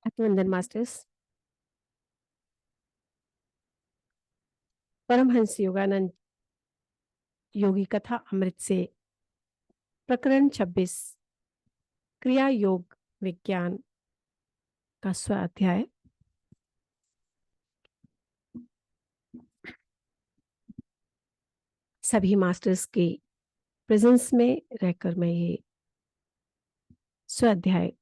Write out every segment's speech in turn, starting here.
अभिनंदन मास्टर्स। परमहंस योगानंद योगी कथा अमृत से प्रकरण 26 क्रिया योग विज्ञान का स्वाध्याय। सभी मास्टर्स के प्रेजेंस में रहकर मैं ये स्वाध्याय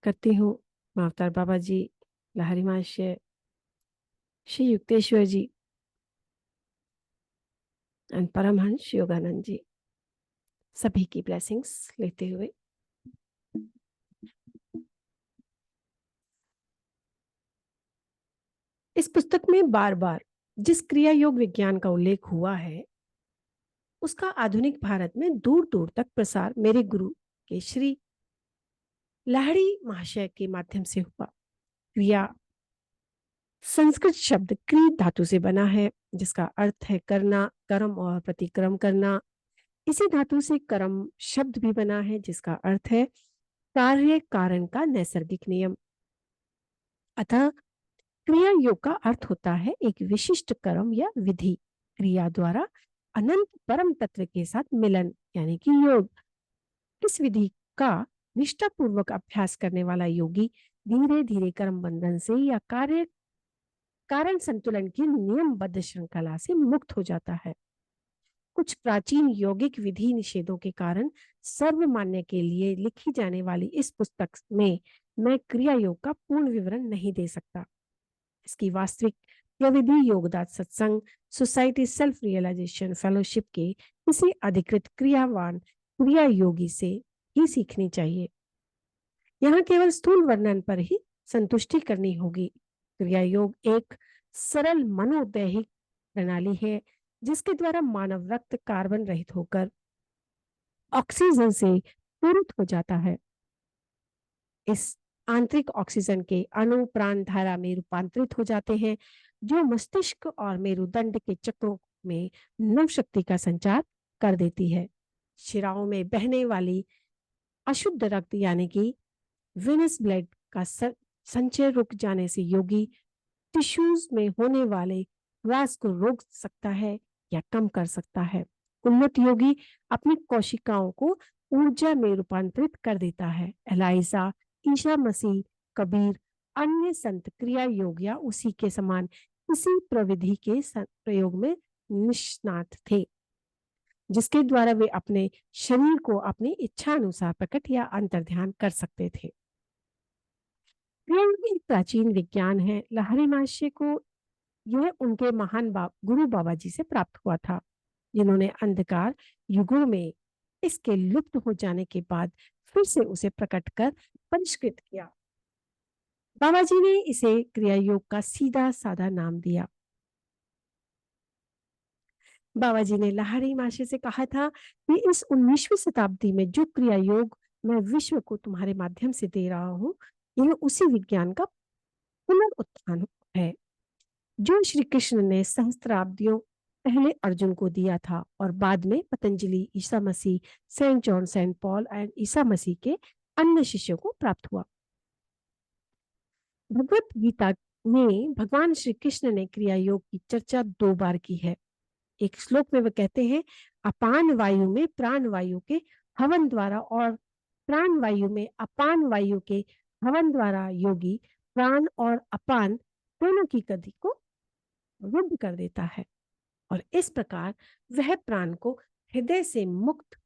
करती हूँ। मावतार बाबा जी, लहरी महाशय, श्री युक्तेश्वर जी एंड परमहंस योगानंद जी सभी की ब्लेसिंग्स लेते हुए इस पुस्तक में बार बार जिस क्रिया योग विज्ञान का उल्लेख हुआ है उसका आधुनिक भारत में दूर दूर तक प्रसार मेरे गुरु के श्री लाहिड़ी महाशय के माध्यम से हुआ। क्रिया संस्कृत शब्द क्री धातु से बना है जिसका अर्थ है करना, कर्म और प्रतिक्रम करना। इसी धातु से कर्म शब्द भी बना है जिसका अर्थ है कार्य कारण का नैसर्गिक नियम। अतः क्रिया योग का अर्थ होता है एक विशिष्ट कर्म या विधि क्रिया द्वारा अनंत परम तत्व के साथ मिलन यानी कि योग। इस विधि का निष्ठापूर्वक अभ्यास करने वाला योगी धीरे धीरे कर्म बंधन से या कार्य कारण संतुलन की नियमबद्ध श्रृंखला से मुक्त हो जाता है। कुछ प्राचीन यौगिक विधि निषेधों के कारण सर्वमान्य के लिए लिखी जाने वाली इस पुस्तक में मैं क्रिया योग का पूर्ण विवरण नहीं दे सकता। इसकी वास्तविक प्रविधि योगदात सत्संग सोसाइटी सेल्फ रियलाइजेशन फेलोशिप के किसी अधिकृत क्रियावान क्रिया योगी से ही सीखनी चाहिए। यहाँ केवल स्थूल वर्णन पर ही संतुष्टि करनी होगी। क्रिया योग एक सरल मनोदैहिक प्रणाली है जिसके द्वारा मानव रक्त कार्बन रहित होकर ऑक्सीजन से पूरित हो जाता है। इस आंतरिक ऑक्सीजन के अणु प्राण धारा में रूपांतरित हो जाते हैं जो मस्तिष्क और मेरुदंड के चक्रों में नव शक्ति का संचार कर देती है। शिराओं में बहने वाली अशुद्ध रक्त यानी कि वेनस ब्लड का संचय रुक जाने से योगी टिश्यूज में होने वाले ह्रास को रोक सकता है या कम कर सकता है। उन्नत योगी अपनी कोशिकाओं को ऊर्जा में रूपांतरित कर देता है। एलाइजा, ईसा मसीह, कबीर, अन्य संत क्रिया योग या उसी के समान किसी प्रविधि के प्रयोग में निष्णात थे जिसके द्वारा वे अपने शरीर को अपनी इच्छा अनुसार प्रकट या अंतर्ध्यान कर सकते थे। एक प्राचीन विज्ञान है। लहरी महाशय को यह उनके महान गुरु बाबा जी से प्राप्त हुआ था जिन्होंने अंधकार युगों में इसके लुप्त हो जाने के बाद फिर से उसे प्रकट कर परिष्कृत किया। बाबा जी ने इसे क्रिया योग का सीधा साधा नाम दिया। बाबा जी ने लहरी महाशय से कहा था कि इस 19वीं शताब्दी में जो क्रिया योग मैं विश्व को तुम्हारे माध्यम से दे रहा हूँ यह उसी विज्ञान का पुनरुत्थान है जो श्री कृष्ण ने सहस्त्राब्दियों पहले अर्जुन को दिया था और बाद में Patanjali, Isa Masih, saint John, saint Paul and Isa Masih के अन्य शिष्यों को प्राप्त हुआ। भगवत गीता में भगवान श्री कृष्ण ने क्रिया योग की चर्चा 2 बार की है। एक श्लोक में वह कहते हैं अपान वायु में प्राण वायु के हवन द्वारा और प्राण वायु में अपान वायु के हवन द्वारा योगी प्राण और अपान दोनों की गति को रुद्ध कर देता है और इस प्रकार वह प्राण को हृदय से मुक्त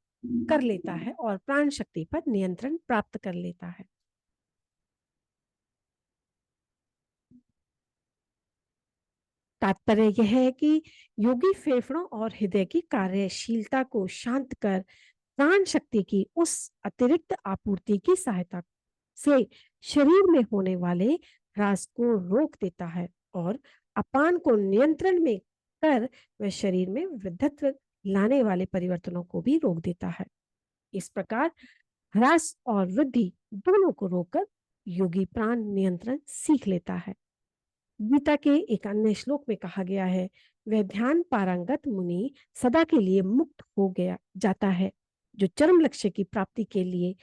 कर लेता है और प्राण शक्ति पर नियंत्रण प्राप्त कर लेता है। तात्पर्य यह है कि योगी फेफड़ों और हृदय की कार्यशीलता को शांत कर प्राण शक्ति की उस अतिरिक्त आपूर्ति की सहायता से शरीर में होने वाले ह्रास को रोक देता है और अपान को नियंत्रण में कर वह शरीर में वृद्धत्व लाने वाले परिवर्तनों को भी रोक देता है। इस प्रकार ह्रास और वृद्धि दोनों को रोककर योगी प्राण नियंत्रण सीख लेता है। गीता के एक अन्य श्लोक में कहा गया है वह ध्यान पारंगत मुनि सदा के लिए मुक्त हो गया जाता है जो चरम लक्ष्य की प्राप्ति के लिए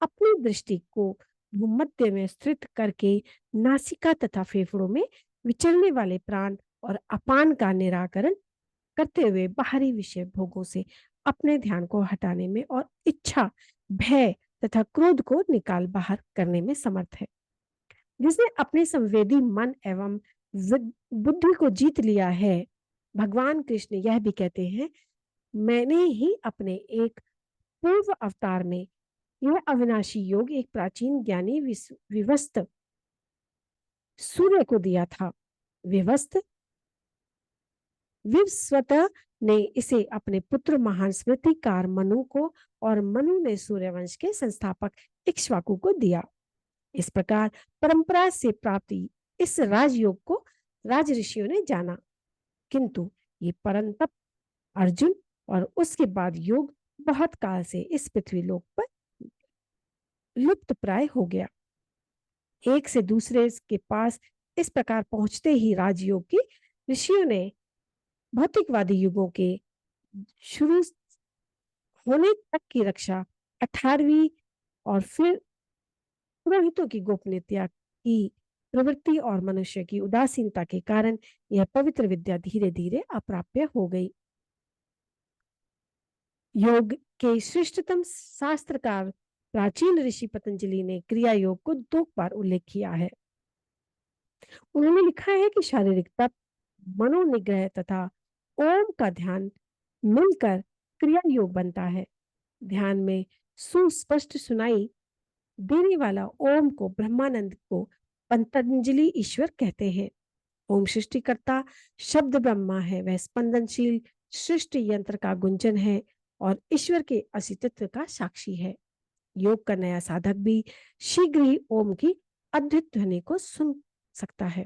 अपनी दृष्टि को भूमध्य में स्थित करके नासिका तथा फेफड़ों में विचरने वाले प्राण और अपान का निराकरण करते हुए बाहरी विषय भोगों से अपने ध्यान को हटाने में और इच्छा, भय तथा क्रोध को निकाल बाहर करने में समर्थ है। जिसने अपने संवेदी मन एवं बुद्धि को जीत लिया है, भगवान कृष्ण यह भी कहते हैं, मैंने ही अपने एक पूर्व अवतार में यह अविनाशी योग एक प्राचीन ज्ञानी विवस्त सूर्य को दिया था। विवस्वत ने इसे अपने पुत्र महान स्मृतिकार मनु को और मनु ने सूर्यवंश के संस्थापक इक्ष्वाकु को दिया। इस प्रकार परंपरा से प्राप्ति इस राजयोग को राज ऋषियों ने जाना, किंतु ये परंतप अर्जुन और उसके बाद योग बहुत काल से इस पृथ्वी लोक पर लुप्त प्राय हो गया। एक से दूसरे के पास इस प्रकार पहुंचते ही राजयोग की ऋषियों ने भौतिकवादी युगों के शुरू होने तक की रक्षा 18वीं और फिर पुरोहितों की गोपनीयता की प्रवृत्ति और मनुष्य की उदासीनता के कारण यह पवित्र विद्या धीरे धीरे अप्राप्य हो गई। योग के श्रेष्ठतम शास्त्रकार प्राचीन ऋषि पतंजलि ने क्रिया योग को 2 बार उल्लेख किया है। उन्होंने लिखा है कि शारीरिक तप, मनोनिग्रह तथा ओम का ध्यान मिलकर क्रिया योग बनता है। ध्यान में सुस्पष्ट सुनाई देने वाला ओम को ब्रह्मानंद को पतंजलि ईश्वर कहते हैं। ओम सृष्टिकर्ता शब्द ब्रह्मा है, वह स्पंदनशील सृष्टि यंत्र का गुंजन है और ईश्वर के अस्तित्व का साक्षी है। योग का नया साधक भी शीघ्र ही ओम की अद्भुत ध्वनि को सुन सकता है।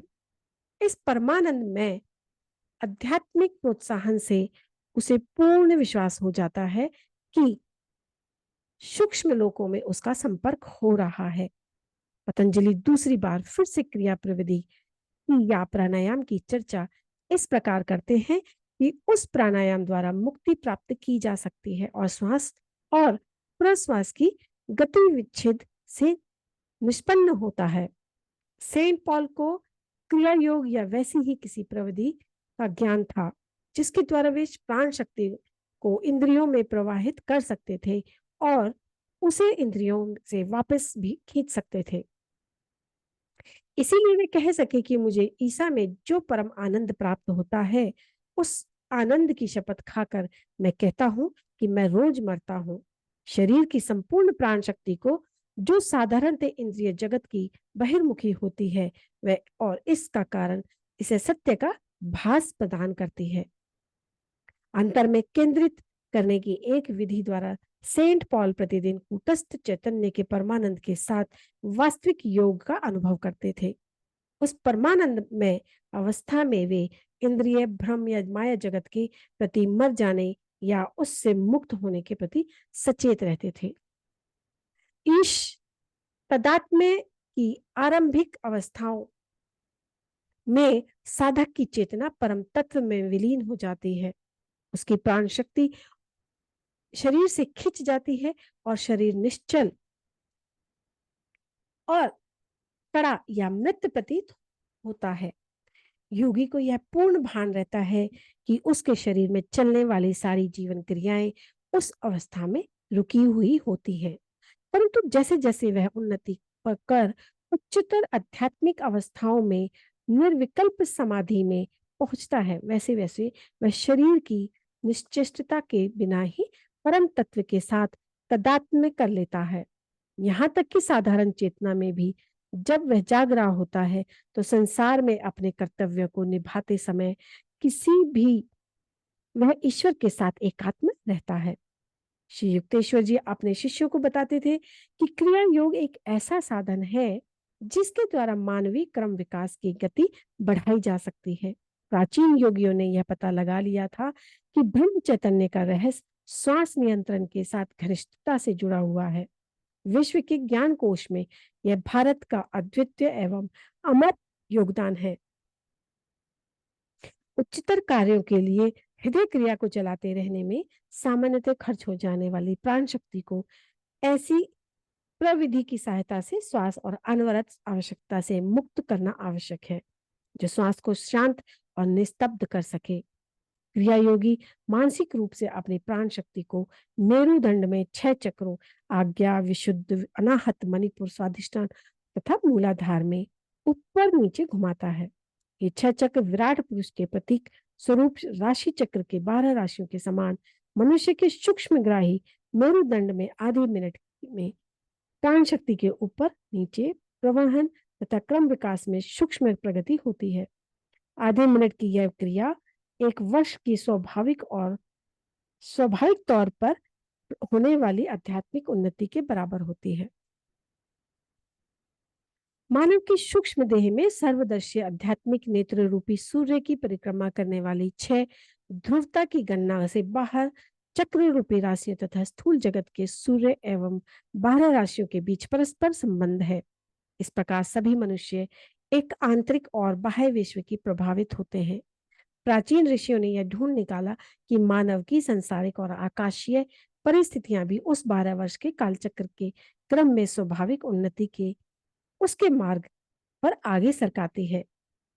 इस परमानंद में आध्यात्मिक प्रोत्साहन से उसे पूर्ण विश्वास हो जाता है कि सूक्ष्म लोकों में उसका संपर्क हो रहा है। पतंजलि दूसरी बार फिर से क्रिया प्रविधि या प्राणायाम की चर्चा इस प्रकार करते हैं कि उस प्राणायाम द्वारा मुक्ति प्राप्त की जा सकती है और श्वास और प्रश्वास की गति विच्छेद से निष्पन्न होता है। सेंट पॉल को क्रिया योग या वैसी ही किसी प्रविधि का ज्ञान था जिसके द्वारा वे प्राण शक्ति को इंद्रियों में प्रवाहित कर सकते थे और उसे इंद्रियों से वापस भी खींच सकते थे। इसीलिए वे कह सके कि मुझे ईसा में जो परम आनंद प्राप्त होता है, उस आनंद की शपथ खाकर मैं कहता हूं कि मैं रोज मरता हूं। शरीर की संपूर्ण प्राण शक्ति को जो साधारणतः इंद्रिय जगत की बहिर्मुखी होती है वह और इसका कारण इसे सत्य का भास प्रदान करती है। अंतर में केंद्रित करने की एक विधि द्वारा सेंट पॉल प्रतिदिन कूटस्थ चैतन्य के परमानंद के साथ वास्तविक योग का अनुभव करते थे। उस परमानंद में अवस्था में वे इंद्रिय भ्रम या माया जगत के प्रति मर जाने या उससे मुक्त होने के प्रति सचेत रहते थे। ईश तदात्म्य की आरंभिक अवस्थाओं में साधक की चेतना परम तत्व में विलीन हो जाती है। उसकी प्राण शक्ति शरीर से खिंच जाती है और शरीर निश्चल और कड़ा या मृत प्रतीत होता है। योगी को यह पूर्ण भान रहता है कि उसके शरीर में चलने वाली सारी जीवन क्रियाएं उस अवस्था में रुकी हुई होती हैं, परंतु जैसे जैसे वह उन्नति कर उच्चतर आध्यात्मिक अवस्थाओं में निर्विकल्प समाधि में पहुंचता है, वैसे वैसे वह शरीर की निश्चेष्टता के बिना ही परम तत्व के साथ तादात्म्य कर लेता है। यहाँ तक कि साधारण चेतना में भी जब वह जाग रहा होता है तो संसार में अपने कर्तव्य को निभाते समय किसी भी वह ईश्वर के साथ एकात्म रहता है। श्री युक्तेश्वर जी अपने शिष्यों को बताते थे कि क्रिया योग एक ऐसा साधन है जिसके द्वारा मानवीय क्रम विकास की गति बढ़ाई जा सकती है। प्राचीन योगियों ने यह पता लगा लिया था कि ब्रह्म चैतन्य का रहस्य श्वास नियंत्रण के साथ घनिष्ठता से जुड़ा हुआ है। विश्व के ज्ञान कोश में यह भारत का अद्वितीय एवं अमर योगदान है। उच्चतर कार्यों के लिए हृदय क्रिया को चलाते रहने में सामान्यतः खर्च हो जाने वाली प्राण शक्ति को ऐसी प्रविधि की सहायता से श्वास और अनवरत आवश्यकता से मुक्त करना आवश्यक है, जो श्वास को शांत और निस्तब्ध कर सके। क्रिया योगी मानसिक रूप से अपनी प्राण शक्ति को मेरुदंड में 6 चक्रों आज्ञा, विशुद्ध, अनाहत, मणिपुर, स्वाधिष्ठान तथा मूलाधार में ऊपर नीचे घुमाता है। ये 6 चक्र विराट पुरुष के प्रतीक स्वरूप राशि चक्र के 12 राशियों के समान मनुष्य के सूक्ष्म ग्राही मेरुदंड में आधे मिनट में प्राण शक्ति के ऊपर नीचे प्रवहन तथा क्रम विकास में सूक्ष्म प्रगति होती है। आधे मिनट की यह क्रिया 1 वर्ष की स्वाभाविक तौर पर होने वाली आध्यात्मिक उन्नति के बराबर होती है। मानव की सूक्ष्म देह में सर्वदर्शी आध्यात्मिक नेत्र रूपी सूर्य की परिक्रमा करने वाली 6 ध्रुवता की गणना से बाहर चक्र रूपी राशियों तथा स्थूल जगत के सूर्य एवं 12 राशियों के बीच परस्पर संबंध है। इस प्रकार सभी मनुष्य एक आंतरिक और बाह्य विश्व की प्रभावित होते हैं। प्राचीन ऋषियों ने यह ढूंढ निकाला कि मानव की संसारिक और आकाशीय परिस्थितियां भी उस 12 वर्ष के कालचक्र के क्रम में स्वाभाविक उन्नति के उसके मार्ग पर आगे सरकाती है।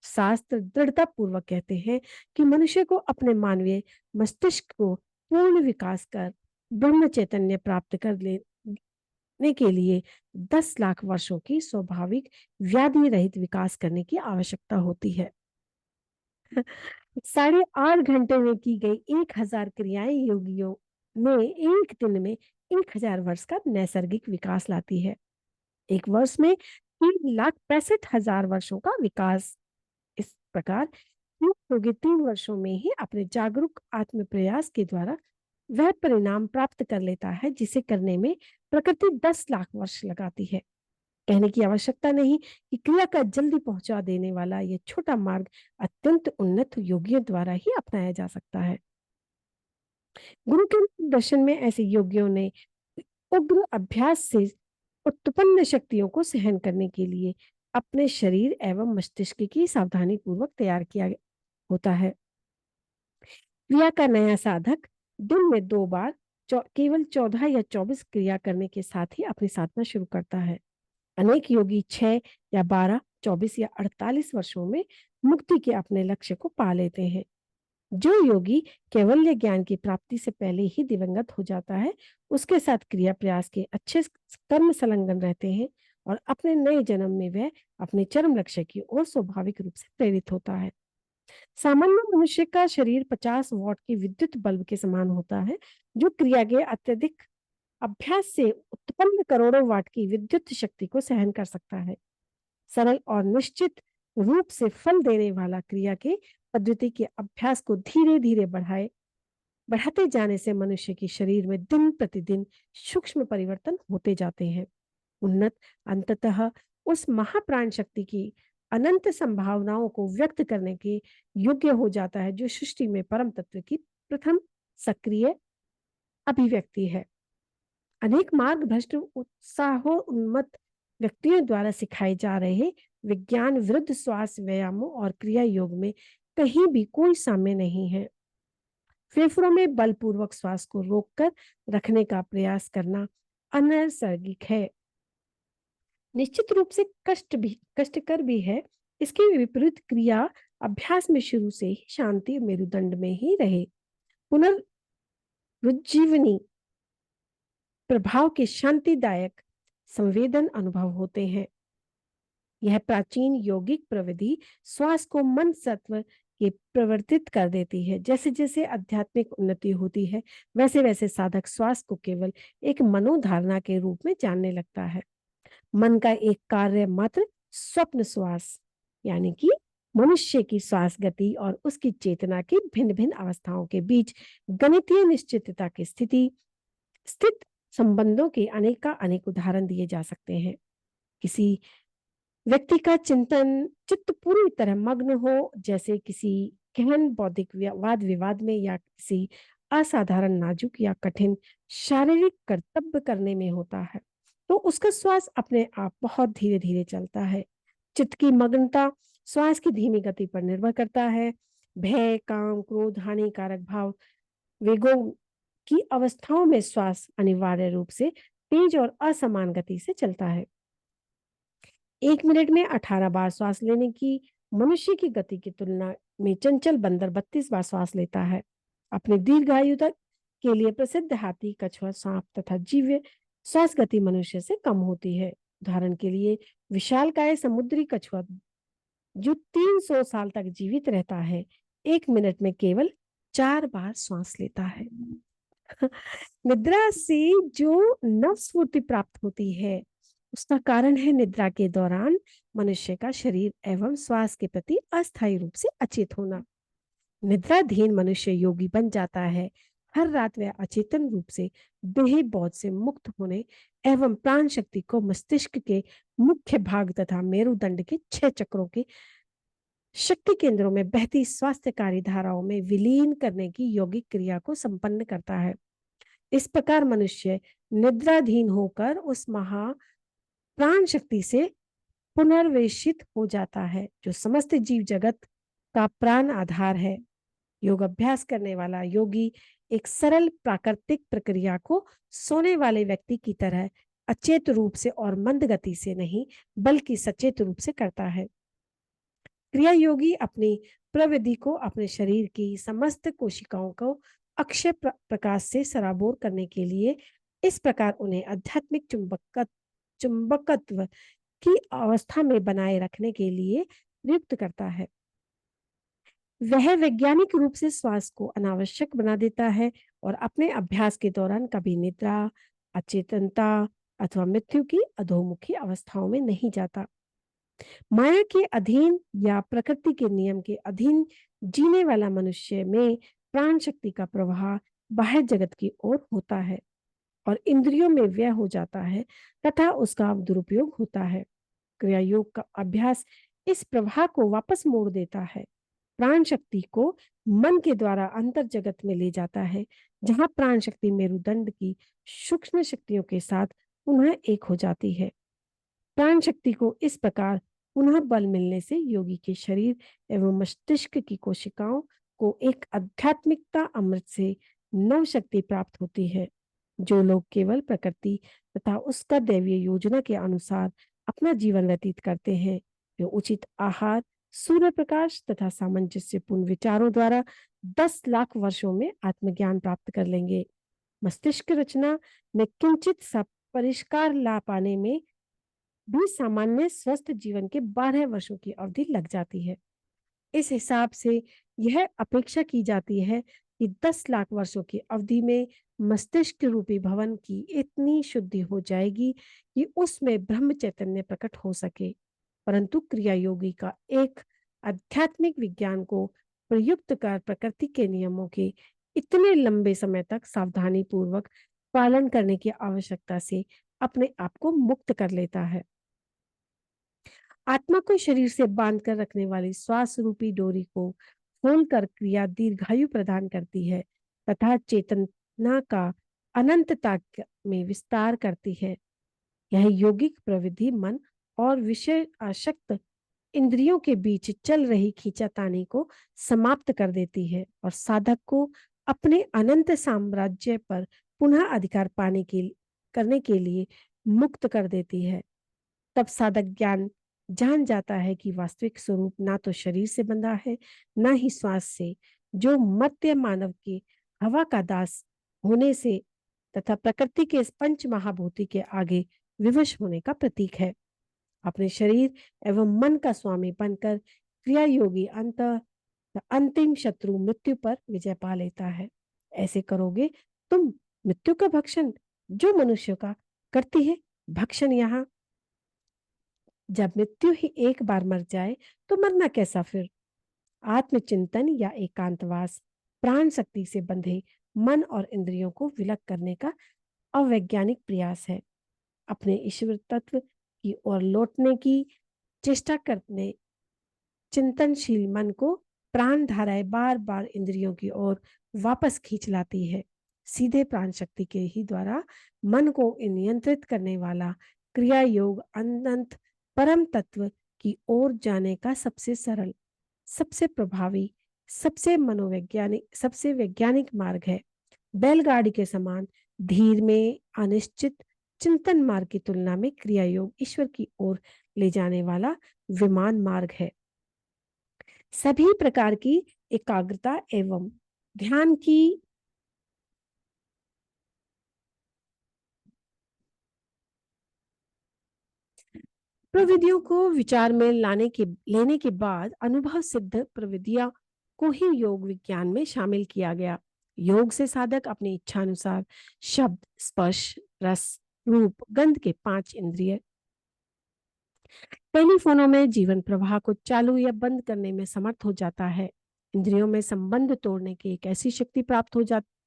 शास्त्र दृढ़ता पूर्वक कहते हैं कि मनुष्य को अपने मानवीय मस्तिष्क को पूर्ण विकास कर ब्रह्म चैतन्य प्राप्त कर लेने के लिए 10 लाख वर्षों की स्वाभाविक व्याधि रहित विकास करने की आवश्यकता होती है। 8.5 घंटे में की गई 1000 क्रियाएं योगियों में एक दिन में 1000 वर्ष का नैसर्गिक विकास लाती है। 1 वर्ष में 3,65,000 वर्षों का विकास। इस प्रकार योगी 3 वर्षों में ही अपने जागरूक आत्म प्रयास के द्वारा वह परिणाम प्राप्त कर लेता है जिसे करने में प्रकृति 10 लाख वर्ष लगाती है। कहने की आवश्यकता नहीं कि क्रिया का जल्दी पहुंचा देने वाला यह छोटा मार्ग अत्यंत उन्नत योगियों द्वारा ही अपनाया जा सकता है। गुरु के दर्शन में ऐसे योगियों ने उग्र अभ्यास से उत्पन्न शक्तियों को सहन करने के लिए अपने शरीर एवं मस्तिष्क की सावधानी पूर्वक तैयार किया होता है। क्रिया का नया साधक दिन में 2 बार केवल 14 या 24 क्रिया करने के साथ ही अपनी साधना शुरू करता है। अनेक योगी 6 या 12, 24 या 48 वर्षों में मुक्ति के अपने लक्ष्य को पा लेते हैं। जो योगी कैवल्य ज्ञान की प्राप्ति से पहले ही दिवंगत हो जाता है, उसके साथ क्रिया प्रयास के अच्छे कर्म संलग्न रहते हैं और अपने नए जन्म में वह अपने चरम लक्ष्य की ओर स्वाभाविक रूप से प्रेरित होता है। सामान्य मनुष्य का शरीर 50 वॉट की विद्युत बल्ब के समान होता है, जो क्रिया के अत्यधिक अभ्यास से उत्पन्न करोड़ों वाट की विद्युत शक्ति को सहन कर सकता है। सरल और निश्चित रूप से फल देने वाला क्रिया के पद्धति के अभ्यास को धीरे धीरे बढ़ाते जाने से मनुष्य के शरीर में दिन प्रतिदिन सूक्ष्म परिवर्तन होते जाते हैं। उन्नत अंततः उस महाप्राण शक्ति की अनंत संभावनाओं को व्यक्त करने के योग्य हो जाता है, जो सृष्टि में परम तत्व की प्रथम सक्रिय अभिव्यक्ति है। अनेक मार्ग भ्रष्ट उत्साहोन्मत्त व्यक्तियों द्वारा सिखाए जा रहे विज्ञान विरुद्ध श्वास व्यायामों और क्रिया योग में कहीं भी कोई साम्य नहीं है। फेफड़ों में बलपूर्वक श्वास को रोककर रखने का प्रयास करना अनैसर्गिक है, निश्चित रूप से कष्टकर भी है। इसके विपरीत क्रिया अभ्यास में शुरू से ही शांति मेरुदंड में ही रहे पुनर्रुज्जीवनी प्रभाव के शांतिदायक संवेदन अनुभव होते हैं। यह प्राचीन यौगिक प्रविधि श्वास को मन सत्व के प्रवर्तित कर देती है। जैसे जैसे आध्यात्मिक उन्नति होती है, वैसे वैसे साधक श्वास को केवल एक मनोधारणा के रूप में जानने लगता है। मन का एक कार्य मात्र स्वप्न श्वास यानी कि मनुष्य की श्वास गति और उसकी चेतना की भिन्न भिन्न अवस्थाओं के बीच गणितीय निश्चितता की स्थित संबंधों के अनेक उदाहरण दिए जा सकते हैं। किसी व्यक्ति का चित्त पूरी तरह मग्न हो, जैसे किसी गहन बौद्धिक वाद विवाद में या किसी असाधारण नाजुक या कठिन शारीरिक कर्तव्य करने में होता है, तो उसका श्वास अपने आप बहुत धीरे धीरे चलता है। चित्त की मग्नता श्वास की धीमी गति पर निर्भर करता है। भय, काम, क्रोध, हानिकारक भाव, वेगों की अवस्थाओं में श्वास अनिवार्य रूप से तेज और असमान गति से चलता है। 1 मिनट में 18 बार श्वास लेने की मनुष्य की गति की तुलना में चंचल बंदर 32 बार श्वास लेता है। अपने दीर्घायु तक के लिए प्रसिद्ध हाथी, कछुआ, सांप तथा जीव श्वास गति मनुष्य से कम होती है। उदाहरण के लिए विशालकाय समुद्री कछुआ जो 300 साल तक जीवित रहता है, 1 मिनट में केवल 4 बार श्वास लेता है। निद्रा से जो नव स्फूर्ति प्राप्त होती है उसका कारण है निद्रा के दौरान मनुष्य का शरीर एवं श्वास के प्रति अस्थायी रूप से अचेत होना। निद्राधीन मनुष्य योगी बन जाता है। हर रात वह अचेतन रूप से देह बोध से मुक्त होने एवं प्राण शक्ति को मस्तिष्क के मुख्य भाग तथा मेरुदंड के 6 चक्रों के शक्ति केंद्रों में बहती स्वास्थ्यकारी धाराओं में विलीन करने की यौगिक क्रिया को संपन्न करता है। इस प्रकार मनुष्य निद्राधीन होकर उस महा प्राण शक्ति से पुनर्वेशित हो जाता है जो समस्त जीव जगत का प्राण आधार है। योग अभ्यास करने वाला योगी एक सरल प्राकृतिक प्रक्रिया को सोने वाले व्यक्ति की तरह अचेत रूप से और मंद गति से नहीं बल्कि सचेत रूप से करता है। क्रिया योगी अपनी प्रविधि को अपने शरीर की समस्त कोशिकाओं को अक्षय प्रकाश से सराबोर करने के लिए इस प्रकार उन्हें आध्यात्मिक चुंबकत्व की अवस्था में बनाए रखने के लिए प्रयुक्त करता है। वह वैज्ञानिक रूप से श्वास को अनावश्यक बना देता है और अपने अभ्यास के दौरान कभी निद्रा, अचेतनता अथवा मृत्यु की अधोमुखी अवस्थाओं में नहीं जाता। माया के अधीन या प्रकृति के नियम के अधीन जीने वाला मनुष्य में प्राण शक्ति का प्रवाह बाह्य जगत की ओर होता है और इंद्रियों में व्यय हो जाता है तथा उसका दुरुपयोग होता है। क्रिया योग का अभ्यास इस प्रवाह को वापस मोड़ देता है। प्राण शक्ति को मन के द्वारा अंतर जगत में ले जाता है जहां प्राण शक्ति मेरुदंड की सूक्ष्म शक्तियों के साथ पुनः एक हो जाती है। प्राण शक्ति को इस प्रकार पुनः बल मिलने से योगी के शरीर एवं मस्तिष्क की कोशिकाओं को एक आध्यात्मिकता अमृत से नव शक्ति प्राप्त होती है। जो लोग केवल प्रकृति तथा उसका दैवीय योजना के अनुसार अपना जीवन व्यतीत करते हैं वे उचित आहार, सूर्य प्रकाश तथा सामंजस्यपूर्ण विचारों द्वारा 10 लाख वर्षों में आत्मज्ञान प्राप्त कर लेंगे। मस्तिष्क रचना में किंचित सा परिष्कार ला पाने में भी सामान्य स्वस्थ जीवन के 12 वर्षों की अवधि लग जाती है। इस हिसाब से यह अपेक्षा की जाती है कि 10 लाख वर्षों की अवधि में मस्तिष्क रूपी भवन की इतनी शुद्धि हो जाएगी कि उसमें ब्रह्म चैतन्य प्रकट हो सके। परंतु क्रिया योगी का एक आध्यात्मिक विज्ञान को प्रयुक्त कर प्रकृति के नियमों के इतने लंबे समय तक सावधानी पूर्वक पालन करने की आवश्यकता से अपने आप को मुक्त कर लेता है। आत्मा को शरीर से बांध कर रखने वाली श्वास रूपी डोरी को खोलकर क्रिया दीर्घायु प्रदान करती है तथा चेतना का अनंतता में विस्तार करती है। यह यौगिक प्रविधि मन और विषय आसक्त इंद्रियों के बीच चल रही खींचातानी को समाप्त कर देती है और साधक को अपने अनंत साम्राज्य पर पुनः अधिकार करने के लिए मुक्त कर देती है। तब साधक ज्ञान जान जाता है कि वास्तविक स्वरूप ना तो शरीर से बंधा है ना ही श्वास से, जो मर्त्य मानव के हवा का दास होने से तथा प्रकृति के पंच महाभूति के आगे विवश होने का प्रतीक है। अपने शरीर एवं मन का स्वामी बनकर क्रिया योगी अंतिम शत्रु मृत्यु पर विजय पा लेता है। ऐसे करोगे तुम मृत्यु का भक्षण जो मनुष्य का करती है भक्षण। यहाँ जब मृत्यु ही एक बार मर जाए तो मरना कैसा फिर। आत्मचिंतन या एकांतवास प्राण शक्ति से बंधे मन और इंद्रियों को विलग करने का अवैज्ञानिक प्रयास है। अपने ईश्वर तत्व की ओर लौटने की चेष्टा करने चिंतनशील मन को प्राण धाराएं बार बार इंद्रियों की ओर वापस खींच लाती है। सीधे प्राण शक्ति के ही द्वारा मन को नियंत्रित करने वाला क्रिया योग अनंत परम तत्व की ओर जाने का सबसे सरल, सबसे प्रभावी, सबसे वैज्ञानिक मार्ग है। बैलगाड़ी के समान धीर में अनिश्चित चिंतन मार्ग की तुलना में क्रिया योग ईश्वर की ओर ले जाने वाला विमान मार्ग है। सभी प्रकार की एकाग्रता एवं ध्यान की प्रविधियों को विचार में लेने के बाद अनुभव सिद्ध प्रविधियां को ही योग विज्ञान में शामिल किया गया। योग से साधक अपनी इच्छा अनुसार शब्द, स्पर्श, रस, रूप, गंध के 5 इंद्रिय, टेलीफोनों में जीवन प्रवाह को चालू या बंद करने में समर्थ हो जाता है। इंद्रियों में संबंध तोड़ने की एक ऐसी शक्ति प्राप्त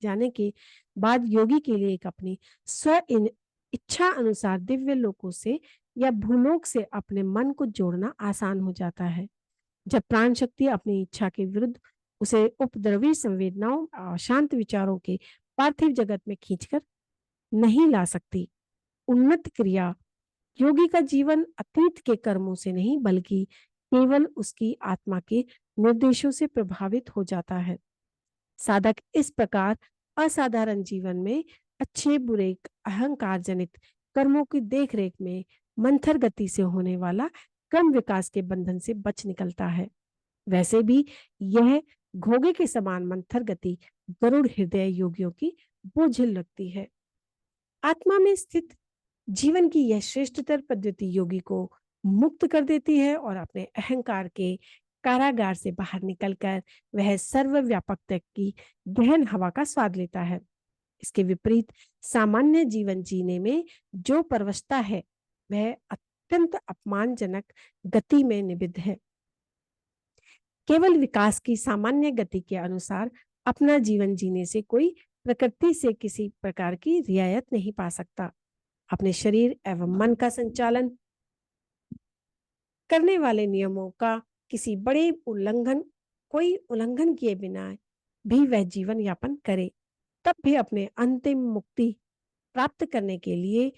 जाने के बाद योगी के लिए एक अपनी इच्छा अनुसार दिव्य लोकों से या भूलोक से अपने मन को जोड़ना आसान हो जाता है। जब प्राण शक्ति अपनी इच्छा के विरुद्ध उसे उपद्रवी संवेदनाओं और शांत विचारों के पार्थिव जगत में खींचकर नहीं ला सकती। उन्नत क्रिया योगी का जीवन अतीत के कर्मों से नहीं बल्कि केवल उसकी आत्मा के निर्देशों से प्रभावित हो जाता है। साधक इस प्रकार असाधारण जीवन में अच्छे बुरे अहंकार जनित कर्मों की देखरेख में मंथर गति से होने वाला क्रम विकास के बंधन से बच निकलता है। वैसे भी यह घोगे के समान मंथर गति गरुड़ हृदय योगियों की बोझिल लगती है। आत्मा में स्थित जीवन की यह श्रेष्ठतर पद्धति योगी को मुक्त कर देती है और अपने अहंकार के कारागार से बाहर निकलकर वह सर्वव्यापकता की गहन हवा का स्वाद लेता है। इसके विपरीत सामान्य जीवन जीने में जो परवशता है वह अत्यंत अपमानजनक गति में निबिद्ध है। केवल विकास की सामान्य गति के अनुसार अपना जीवन जीने से कोई प्रकृति से किसी प्रकार की रियायत नहीं पा सकता। अपने शरीर एवं मन का संचालन करने वाले नियमों का कोई उल्लंघन किए बिना भी वह जीवन यापन करे, तब भी अपने अंतिम मुक्ति प्राप्त करने के लिए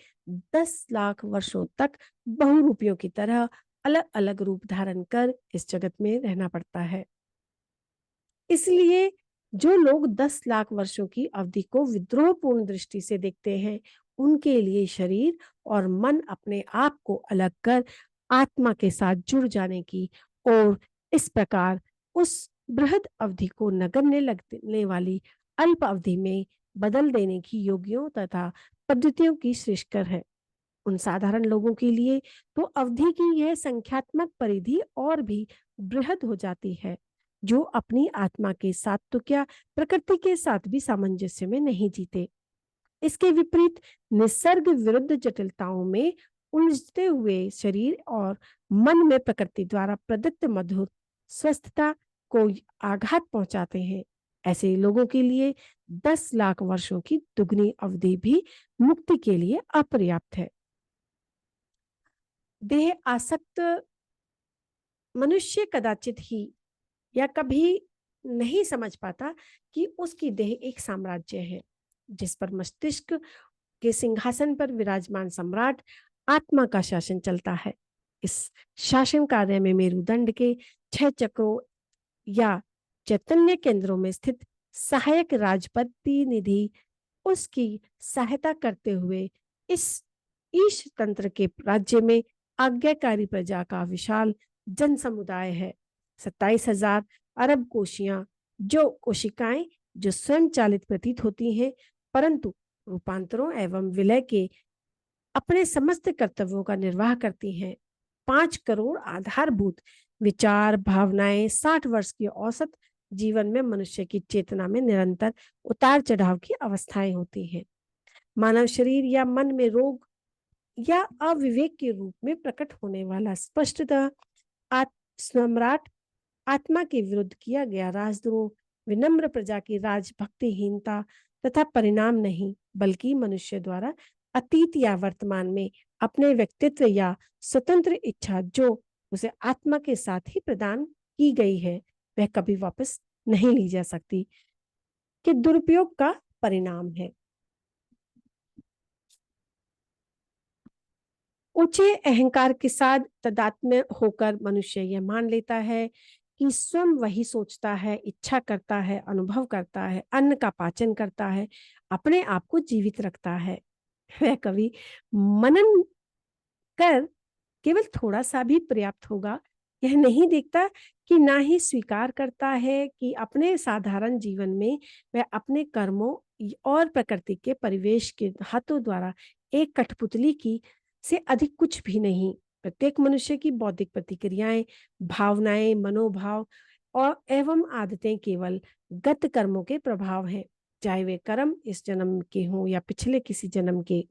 10 लाख वर्षों तक बहुरूपियों की तरह अलग अलग रूप धारण कर इस जगत में रहना पड़ता है। इसलिए जो लोग 10 लाख वर्षों की अवधि को विद्रोहपूर्ण दृष्टि से देखते हैं, उनके लिए शरीर और मन अपने आप को अलग कर आत्मा के साथ जुड़ जाने की और इस प्रकार उस बृहद अवधि को नगण्य लगने वाली अल्प अवधि में बदल देने की योगियों तथा पद्धतियों की श्रेष्ठकर है। उन साधारण लोगों के लिए तो अवधि की यह संख्यात्मक परिधि और भी बृहद हो जाती है, जो अपनी आत्मा के साथ तो क्या प्रकृति के साथ भी सामंजस्य में नहीं जीते। इसके विपरीत निसर्ग विरुद्ध जटिलताओं में उलझते हुए शरीर और मन में प्रकृति द्वारा प्रदत्त मधुर स्वस्थता को आघात पहुंचाते हैं। ऐसे लोगों के लिए 10 लाख वर्षों की दुगनी अवधि भी मुक्ति के लिए अपर्याप्त है। देह आसक्त मनुष्य कदाचित ही या कभी नहीं समझ पाता कि उसकी देह एक साम्राज्य है, जिस पर मस्तिष्क के सिंहासन पर विराजमान सम्राट आत्मा का शासन चलता है। इस शासन कार्य में मेरुदंड के 6 चक्रों या चैतन्य केंद्रों में स्थित सहायक राजपति निधि उसकी सहायता करते हुए इस ईश तंत्र के राज्य में आज्ञाकारी प्रजा का विशाल जन समुदाय है। 27,000 अरब कोशिकाएं जो स्वयं चालित प्रतीत होती हैं, परंतु रूपांतरों एवं विलय के अपने समस्त कर्तव्यों का निर्वाह करती हैं। 5 करोड़ आधारभूत विचार भावनाएं 60 वर्ष की औसत जीवन में मनुष्य की चेतना में निरंतर उतार चढ़ाव की अवस्थाएं होती हैं। मानव शरीर या मन में रोग या अविवेक के रूप में प्रकट होने वाला स्पष्टतः सम्राट आत्मा के विरुद्ध किया गया राजद्रोह विनम्र प्रजा की राजभक्तिहीनता तथा परिणाम नहीं, बल्कि मनुष्य द्वारा अतीत या वर्तमान में अपने व्यक्तित्व या स्वतंत्र इच्छा जो उसे आत्मा के साथ ही प्रदान की गई है, वह कभी वापस नहीं ली जा सकती, कि दुरुपयोग का परिणाम है। ऊंचे अहंकार के साथ तादात्म्य होकर मनुष्य यह मान लेता है कि स्वयं वही सोचता है, इच्छा करता है, अनुभव करता है, अन्न का पाचन करता है, अपने आप को जीवित रखता है। वह कभी मनन कर केवल थोड़ा सा भी पर्याप्त होगा, यह नहीं देखता कि ना ही स्वीकार करता है कि अपने साधारण जीवन में वह अपने कर्मों और प्रकृति के परिवेश के हाथों द्वारा एक कठपुतली की से अधिक कुछ भी नहीं। प्रत्येक मनुष्य की बौद्धिक प्रतिक्रियाएं, भावनाएं, मनोभाव और एवं आदतें केवल गत कर्मों के प्रभाव हैं, चाहे वे कर्म इस जन्म के हों या पिछले किसी जन्म के।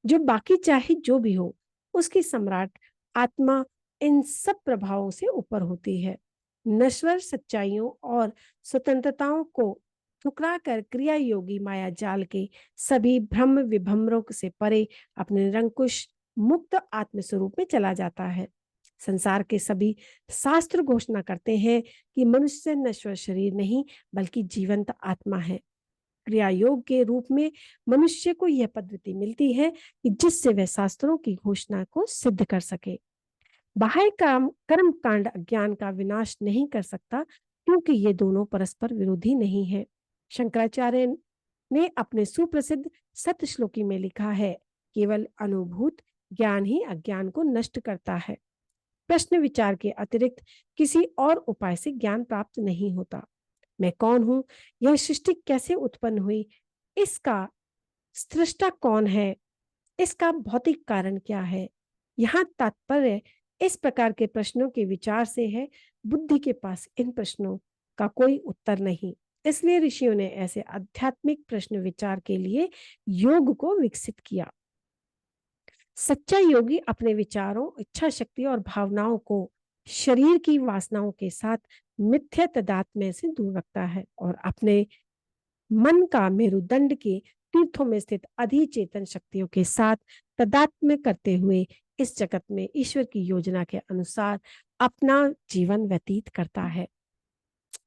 जो बाकी चाहे जो भी हो, उसकी सम्राट आत्मा इन सब प्रभावों से ऊपर होती है। नश्वर सच्चाइयों और स्वतंत्रताओं को ठुकरा कर क्रिया योगी माया जाल के सभी भ्रम विभ्रमों से परे अपने निरंकुश मुक्त आत्म स्वरूप में चला जाता है। संसार के सभी शास्त्र घोषणा करते हैं कि मनुष्य नश्वर शरीर नहीं बल्कि जीवंत आत्मा है। क्रिया योग के रूप में मनुष्य को यह पद्धति मिलती है कि जिससे वह शास्त्रों की घोषणा को सिद्ध कर सके। बाह्य कर्म कांड अज्ञान का विनाश नहीं कर सकता, क्योंकि ये दोनों परस्पर विरोधी नहीं है। शंकराचार्य ने अपने सुप्रसिद्ध सत श्लोकी में लिखा है, केवल अनुभूत ज्ञान ही अज्ञान को नष्ट करता है। प्रश्न विचार के अतिरिक्त किसी और उपाय से ज्ञान प्राप्त नहीं होता। मैं कौन हूं, यह सृष्टि कैसे उत्पन्न हुई, इसका सृष्टा कौन है, इसका भौतिक कारण क्या है, यहाँ तात्पर्य इस प्रकार के प्रश्नों के विचार से है। बुद्धि के पास इन प्रश्नों का कोई उत्तर नहीं, इसलिए ऋषियों ने ऐसे आध्यात्मिक प्रश्न विचार के लिए योग को विकसित किया। सच्चा योगी अपने विचारों, इच्छा शक्ति और भावनाओं को शरीर की वासनाओं के साथ मिथ्या तादात्म्य से दूर रखता है और अपने मन का मेरुदंड के तीर्थों में स्थित अधिचेतन शक्तियों के साथ तादात्म्य करते हुए इस जगत में ईश्वर की योजना के अनुसार अपना जीवन व्यतीत करता है।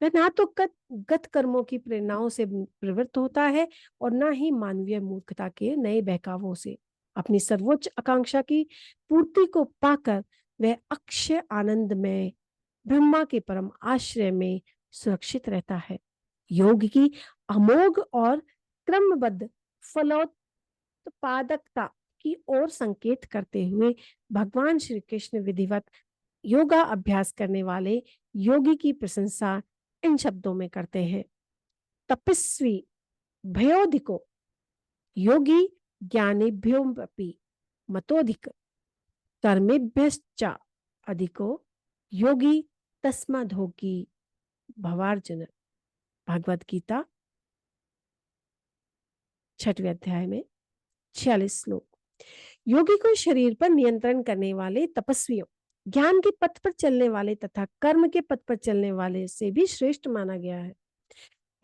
वह ना तो गत कर्मों की प्रेरणाओं से प्रवृत्त होता है और ना ही मानवीय मूर्खता के नए बहकावों से। अपनी सर्वोच्च आकांक्षा की पूर्ति को पाकर वह अक्षय आनंद में ब्रह्मा के परम आश्रय में सुरक्षित रहता है। योग की अमोघ और क्रमबद्ध फलोत्पादकता की ओर संकेत करते हुए भगवान श्री कृष्ण विधिवत योगा अभ्यास करने वाले योगी की प्रशंसा इन शब्दों में करते हैं। तपस्वी भयोधिको योगी ज्ञानेभ्योऽपि मतोधिक कर्मेभ्यश्च अधिको योगी तस्माद्योगी भवार्जुन। भागवत गीता 6वें अध्याय में 46 श्लोक। योगी को शरीर पर नियंत्रण करने वाले तपस्वियों, ज्ञान के पथ पर चलने वाले तथा कर्म के पथ पर चलने वाले से भी श्रेष्ठ माना गया है।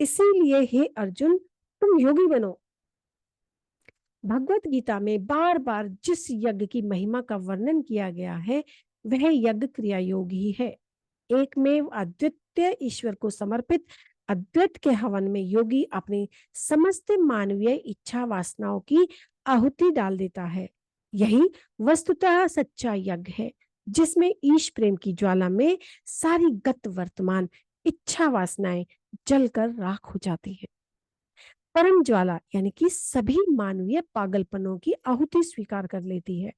इसीलिए हे अर्जुन, तुम योगी बनो। भगवत गीता में बार बार जिस यज्ञ की महिमा का वर्णन किया गया है वह यज्ञ क्रिया योग ही है। एकमेव अद्वितीय ईश्वर को समर्पित अद्वैत के हवन में योगी अपनी समस्त मानवीय इच्छा वासनाओं की आहुति डाल देता है। यही वस्तुतः सच्चा यज्ञ है, जिसमें ईश प्रेम की ज्वाला में सारी गत वर्तमान इच्छा वासनाएं जलकर राख हो जाती हैं। परम ज्वाला यानी कि सभी मानवीय पागलपनों की आहुति स्वीकार कर लेती है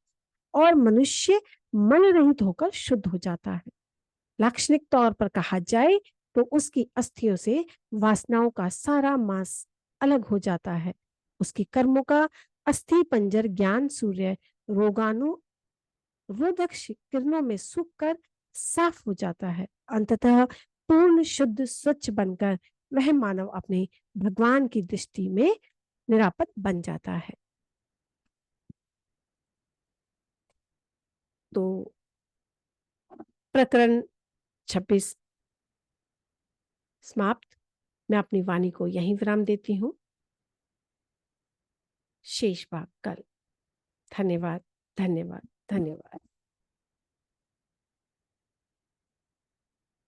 और मनुष्य मन रहित होकर शुद्ध हो जाता है। लाक्षणिक तौर पर कहा जाए तो उसकी अस्थियों से वासनाओं का सारा मांस अलग हो जाता है। उसकी कर्मों का अस्थि पंजर ज्ञान सूर्य रोगाणु रोधक किरणों में सूख कर साफ हो जाता है। अंततः पूर्ण शुद्ध स्वच्छ बनकर वह मानव अपने भगवान की दृष्टि में निरापद बन जाता है। तो प्रकरण 26 समाप्त। मैं अपनी वाणी को यहीं विराम देती हूँ। शेष भाग कल। धन्यवाद, धन्यवाद, धन्यवाद।